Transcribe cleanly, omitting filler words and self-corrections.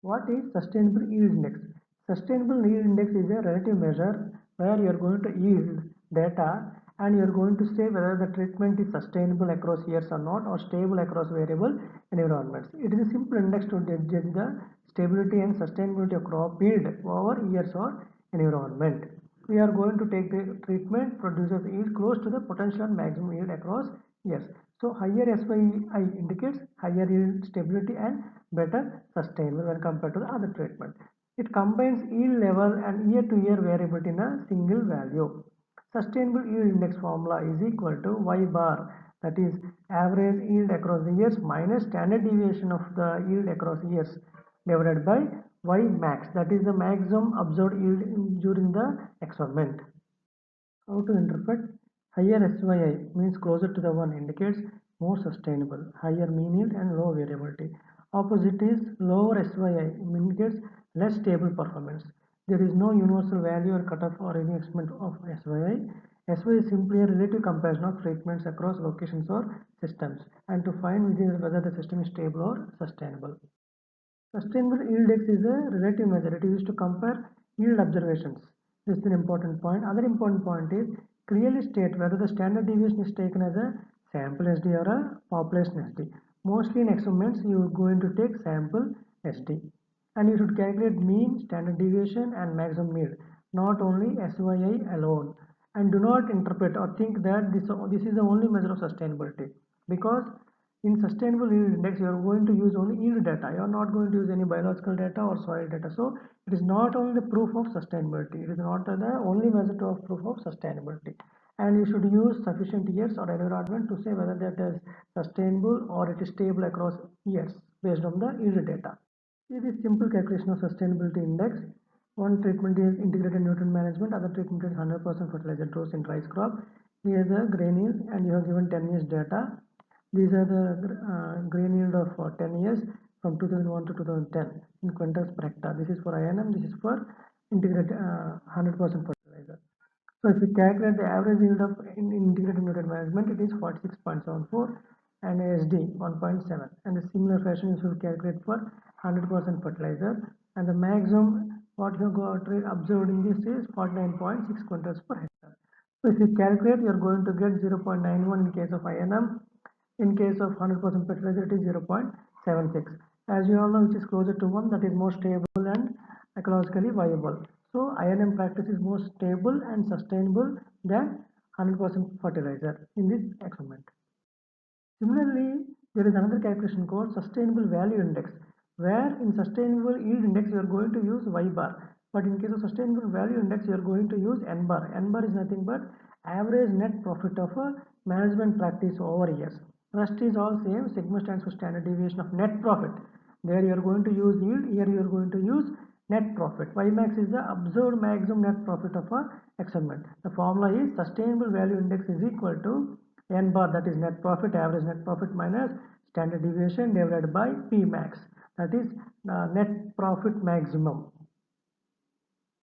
What is sustainable yield index? Sustainable yield index is a relative measure where you are going to yield data and you are going to say whether the treatment is sustainable across years or not, or stable across variable environments. It is a simple index to judge the stability and sustainability of crop yield over years or environment. We are going to take the treatment produces yield close to the potential maximum yield across years. So higher SYI indicates higher yield stability and better sustainable when compared to the other treatment. It combines yield level and year-to-year variability in a single value. Sustainable yield index formula is equal to Y bar, that is average yield across the years minus standard deviation of the yield across years, divided by Y max, that is the maximum observed yield during the experiment. How to interpret? Higher SYI means closer to the one, indicates more sustainable, higher mean yield and low variability. Opposite is lower SYI indicates less stable performance. There is no universal value or cutoff or any estimate of SYI. SYI is simply a relative comparison of treatments across locations or systems, and to find whether the system is stable or sustainable. Sustainable yield index is a relative measure. It is used to compare yield observations. This is an important point. Other important point is clearly state whether the standard deviation is taken as a sample SD or a population SD. Mostly in experiments, you are going to take sample SD. And you should calculate mean, standard deviation and maximum yield, not only SYI alone. And do not interpret or think that this is the only measure of sustainability, because in sustainable yield index you are going to use only yield data. You are not going to use any biological data or soil data. So it is not only the proof of sustainability, it is not the only measure of proof of sustainability, and you should use sufficient years or environment to say whether that is sustainable or it is stable across years based on the yield data. See this simple calculation of sustainability index. One treatment is integrated nutrient management, other treatment is 100% fertilizer dose in rice crop. Here is the grain yield and you have given 10 years data. These are the grain yield of 10 years from 2001 to 2010 in quintals per hectare. This is for INM, this is for integrated 100% fertilizer. So if you calculate the average yield of in integrated nutrient management, it is 46.74 and ASD 1.7. And the similar fashion you should calculate for 100% fertilizer, and the maximum what you got observed in this is 49.6 quintals per hectare. So if you calculate, you are going to get 0.91 in case of INM. In case of 100% fertilizer, it is 0.76. As you all know, which is closer to 1, that is more stable and ecologically viable. So INM practice is more stable and sustainable than 100% fertilizer in this experiment. Similarly, there is another calculation called sustainable value index, where in sustainable yield index you are going to use Y bar, but in case of sustainable value index you are going to use N bar. N bar is nothing but average net profit of a management practice over years. Rest is all same. Sigma stands for standard deviation of net profit. There you are going to use yield, here you are going to use net profit. Ymax is the observed maximum net profit of a experiment. The formula is sustainable value index is equal to N bar, that is net profit, average net profit minus standard deviation divided by P max, that is net profit maximum.